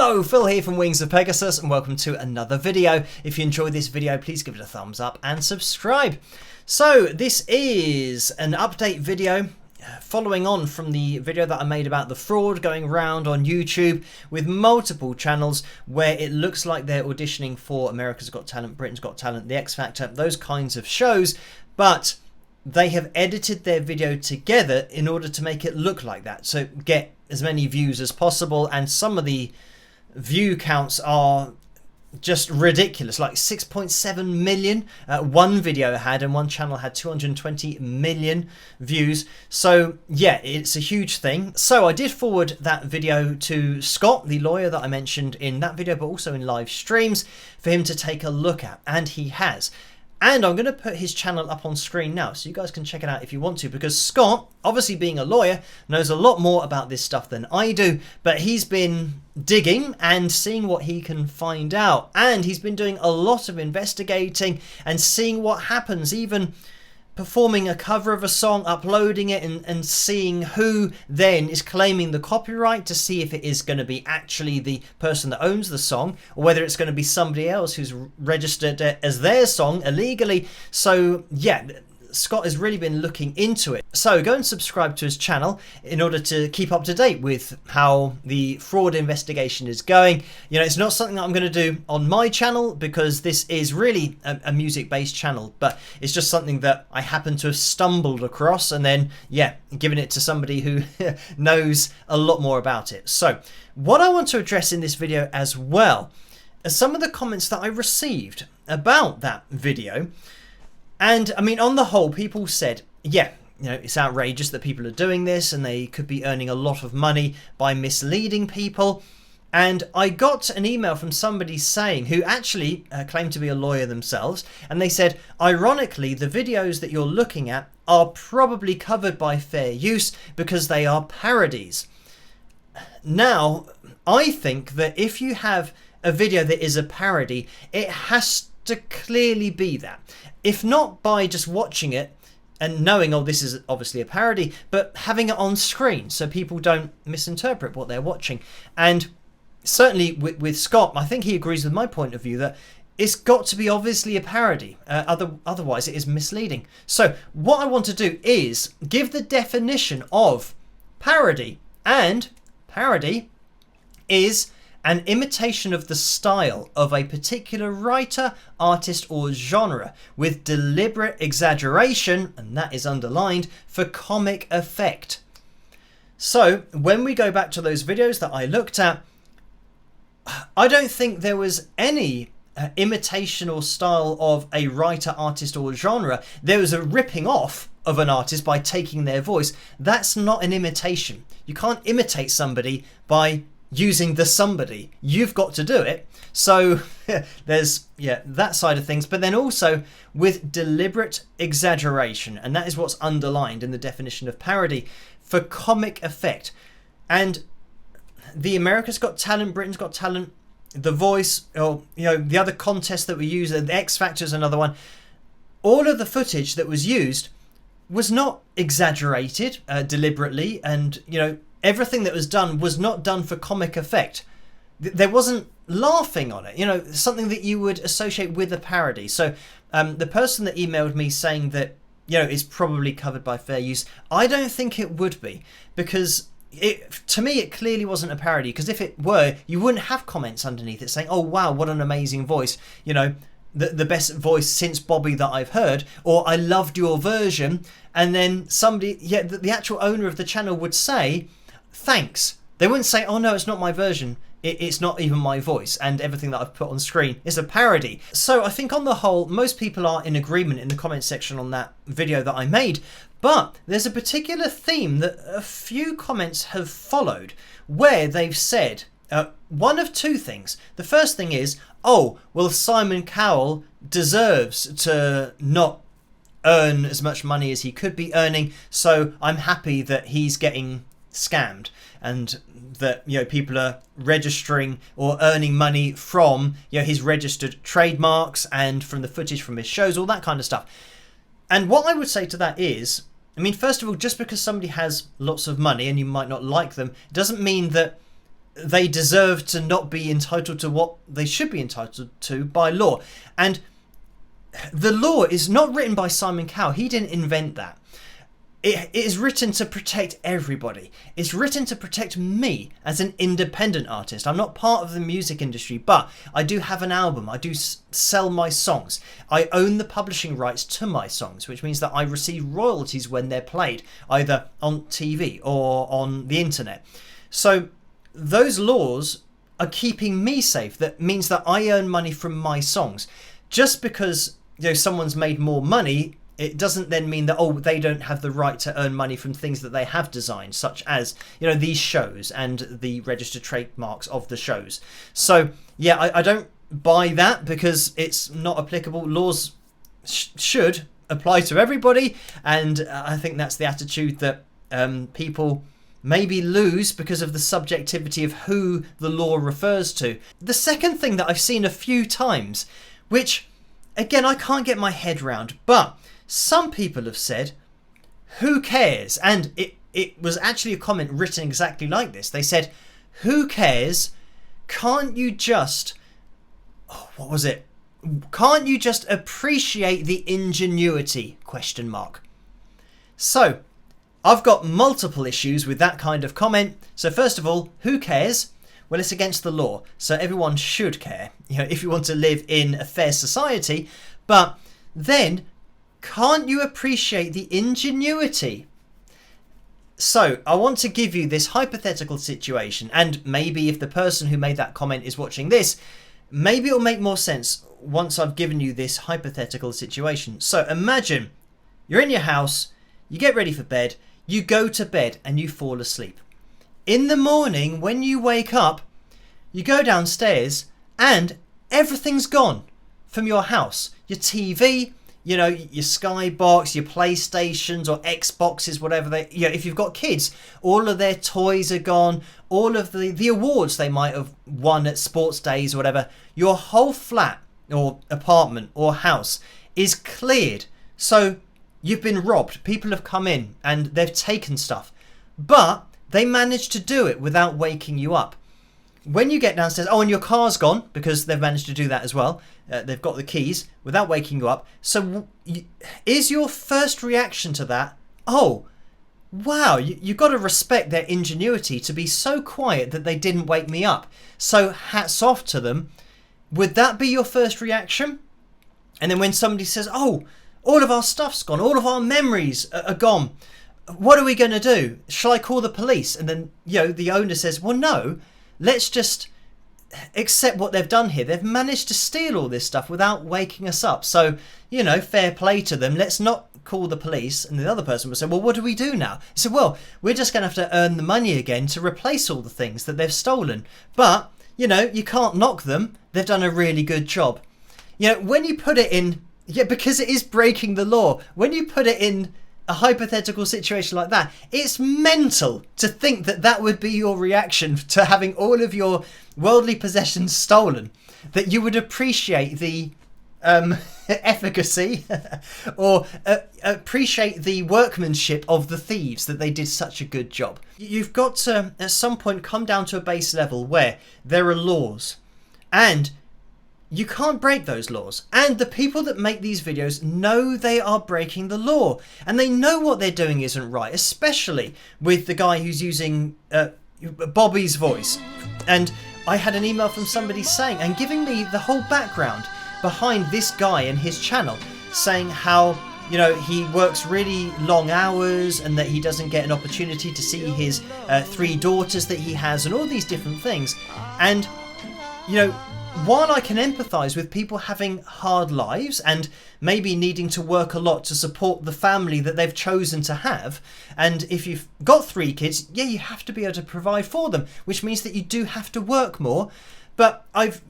Hello, Phil here from Wings of Pegasus and welcome to another video. If you enjoyed this video, please give it a thumbs up and subscribe. So this is an update video following on from the video that I made about the fraud going around on YouTube with multiple channels where it looks like they're auditioning for America's Got Talent, Britain's Got Talent, The X Factor, those kinds of shows, but they have edited their video together in order to make it look like that. So get as many views as possible, and some of the view counts are just ridiculous, like 6.7 million one video had, and one channel had 220 million views. So yeah, it's a huge thing. So I did forward that video to Scott, the lawyer that I mentioned in that video, but also in live streams, for him to take a look at, and he has. And I'm going to put his channel up on screen now so you guys can check it out if you want to, because Scott, obviously being a lawyer, knows a lot more about this stuff than I do, but he's been digging and seeing what he can find out, and he's been doing a lot of investigating and seeing what happens, even performing a cover of a song, uploading it, and seeing who then is claiming the copyright to see if it is going to be actually the person that owns the song, or whether it's going to be somebody else who's registered it as their song illegally. So yeah, Scott has really been looking into it. So go and subscribe to his channel in order to keep up to date with how the fraud investigation is going. You know, it's not something that I'm going to do on my channel because this is really a music-based channel, but it's just something that I happen to have stumbled across, and then yeah, giving it to somebody who knows a lot more about it. So what I want to address in this video as well are some of the comments that I received about that video. And I mean, on the whole, people said, yeah, you know, it's outrageous that people are doing this and they could be earning a lot of money by misleading people. And I got an email from somebody saying, who actually claimed to be a lawyer themselves, and they said, ironically, the videos that you're looking at are probably covered by fair use because they are parodies. Now, I think that if you have a video that is a parody, it has to clearly be that. If not by just watching it and knowing, oh, this is obviously a parody, but having it on screen so people don't misinterpret what they're watching. And certainly with Scott, I think he agrees with my point of view that it's got to be obviously a parody. Otherwise, it is misleading. So what I want to do is give the definition of parody. And parody is an imitation of the style of a particular writer, artist, or genre with deliberate exaggeration, and that is underlined, for comic effect. So when we go back to those videos that I looked at, I don't think there was any imitation or style of a writer, artist, or genre. There was a ripping off of an artist by taking their voice. That's not an imitation. You can't imitate somebody by using the somebody. You've got to do it. So there's that side of things, but then also with deliberate exaggeration, and that is what's underlined in the definition of parody, for comic effect. And the America's Got Talent, Britain's Got Talent, The Voice, or you know, the other contests that we use, the X Factor is another one, all of the footage that was used was not exaggerated deliberately, and you know, everything that was done was not done for comic effect. There wasn't laughing on it, you know, something that you would associate with a parody. So the person that emailed me saying that, you know, it's probably covered by fair use, I don't think it would be, because to me it clearly wasn't a parody, because if it were, you wouldn't have comments underneath it saying, oh wow, what an amazing voice, you know, the best voice since Bobby that I've heard, or I loved your version, and then somebody, the actual owner of the channel would say, thanks. They wouldn't say, oh no, it's not my version, it's not even my voice, and everything that I've put on screen is a parody. So I think on the whole, most people are in agreement in the comment section on that video that I made, but there's a particular theme that a few comments have followed where they've said one of two things. The first thing is, oh, well, Simon Cowell deserves to not earn as much money as he could be earning, so I'm happy that he's getting scammed, and that, you know, people are registering or earning money from, you know, his registered trademarks and from the footage from his shows, all that kind of stuff. And what I would say to that is, I mean, first of all, just because somebody has lots of money and you might not like them, doesn't mean that they deserve to not be entitled to what they should be entitled to by law. And the law is not written by Simon Cowell. He didn't invent that. It is written to protect everybody. It's written to protect me as an independent artist. I'm not part of the music industry, but I do have an album. I do sell my songs. I own the publishing rights to my songs, which means that I receive royalties when they're played, either on TV or on the internet. So those laws are keeping me safe. That means that I earn money from my songs. Just because someone's made more money, it doesn't then mean that, they don't have the right to earn money from things that they have designed, such as, these shows and the registered trademarks of the shows. So, yeah, I don't buy that because it's not applicable. Laws should apply to everybody, and I think that's the attitude that people maybe lose because of the subjectivity of who the law refers to. The second thing that I've seen a few times, which, again, I can't get my head round, but some people have said, who cares? And it was actually a comment written exactly like this. They said, who cares? Can't you just... what was it? Can't you just appreciate the ingenuity? ? So, I've got multiple issues with that kind of comment. So first of all, who cares? Well, it's against the law, so everyone should care, if you want to live in a fair society. But then, can't you appreciate the ingenuity? So, I want to give you this hypothetical situation, and maybe if the person who made that comment is watching this, maybe it'll make more sense once I've given you this hypothetical situation. So, imagine you're in your house, you get ready for bed, you go to bed and you fall asleep. In the morning, when you wake up, you go downstairs and everything's gone from your house. Your TV, your Skybox, your PlayStations or Xboxes, whatever they, if you've got kids, all of their toys are gone, all of the awards they might have won at sports days or whatever. Your whole flat or apartment or house is cleared. So you've been robbed. People have come in and they've taken stuff. But they managed to do it without waking you up. When you get downstairs, and your car's gone because they've managed to do that as well. They've got the keys without waking you up. So is your first reaction to that, wow, you've got to respect their ingenuity to be so quiet that they didn't wake me up. So hats off to them. Would that be your first reaction? And then when somebody says, all of our stuff's gone, all of our memories are gone, what are we going to do? Shall I call the police? And then, the owner says, well, no, let's just accept what they've done here. They've managed to steal all this stuff without waking us up. So, fair play to them. Let's not call the police. And the other person will say, well, what do we do now? He said, well, we're just going to have to earn the money again to replace all the things that they've stolen. But, you can't knock them. They've done a really good job. When you put it in, because it is breaking the law, when you put it in a hypothetical situation like that, it's mental to think that that would be your reaction to having all of your worldly possessions stolen, that you would appreciate the efficacy or appreciate the workmanship of the thieves, that they did such a good job. You've got to at some point come down to a base level where there are laws and you can't break those laws. And the people that make these videos know they are breaking the law. And they know what they're doing isn't right, especially with the guy who's using Bobby's voice. And I had an email from somebody saying, and giving me the whole background behind this guy and his channel, saying how, he works really long hours and that he doesn't get an opportunity to see his 3 daughters that he has and all these different things. And, while I can empathise with people having hard lives and maybe needing to work a lot to support the family that they've chosen to have, and if you've got 3 kids, you have to be able to provide for them, which means that you do have to work more. But I've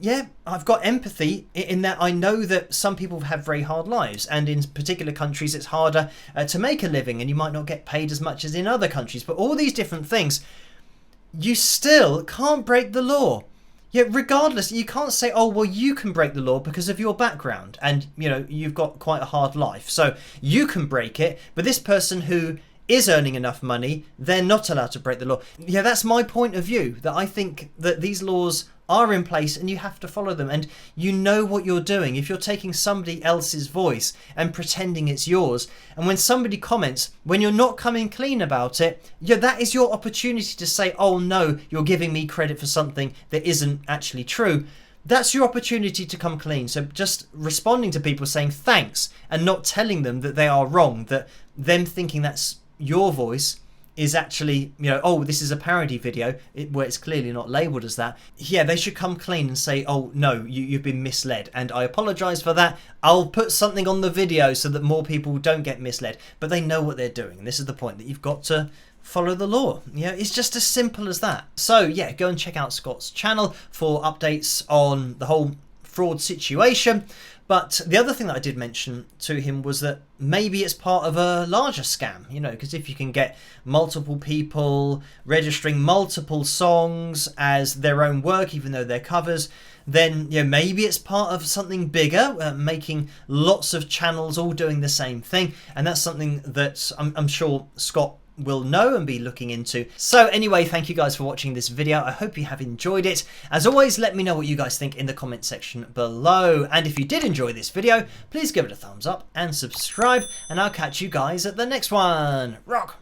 got empathy in that I know that some people have very hard lives, and in particular countries it's harder to make a living, and you might not get paid as much as in other countries. But all these different things, you still can't break the law. Yet regardless, you can't say, you can break the law because of your background and, you've got quite a hard life. So you can break it, but this person who is earning enough money, they're not allowed to break the law. Yeah, that's my point of view, that I think that these laws are in place and you have to follow them, and you know what you're doing. If you're taking somebody else's voice and pretending it's yours, and when somebody comments, when you're not coming clean about it, yeah, that is your opportunity to say, oh no, you're giving me credit for something that isn't actually true. That's your opportunity to come clean. So just responding to people saying thanks and not telling them that they are wrong, that them thinking that's your voice is actually, you know, oh, this is a parody video where it's clearly not labelled as that. Yeah, they should come clean and say, oh, no, you've been misled. And I apologise for that. I'll put something on the video so that more people don't get misled. But they know what they're doing. And this is the point, that you've got to follow the law. Yeah, it's just as simple as that. So, yeah, go and check out Scott's channel for updates on the whole fraud situation. But the other thing that I did mention to him was that maybe it's part of a larger scam, you know, because if you can get multiple people registering multiple songs as their own work, even though they're covers, then, you know, maybe it's part of something bigger, making lots of channels all doing the same thing. And that's something that I'm sure Scott will know and be looking into. So anyway, thank you guys for watching this video. I hope you have enjoyed it. As always, let me know what you guys think in the comment section below. And if you did enjoy this video, please give it a thumbs up and subscribe, and I'll catch you guys at the next one. Rock!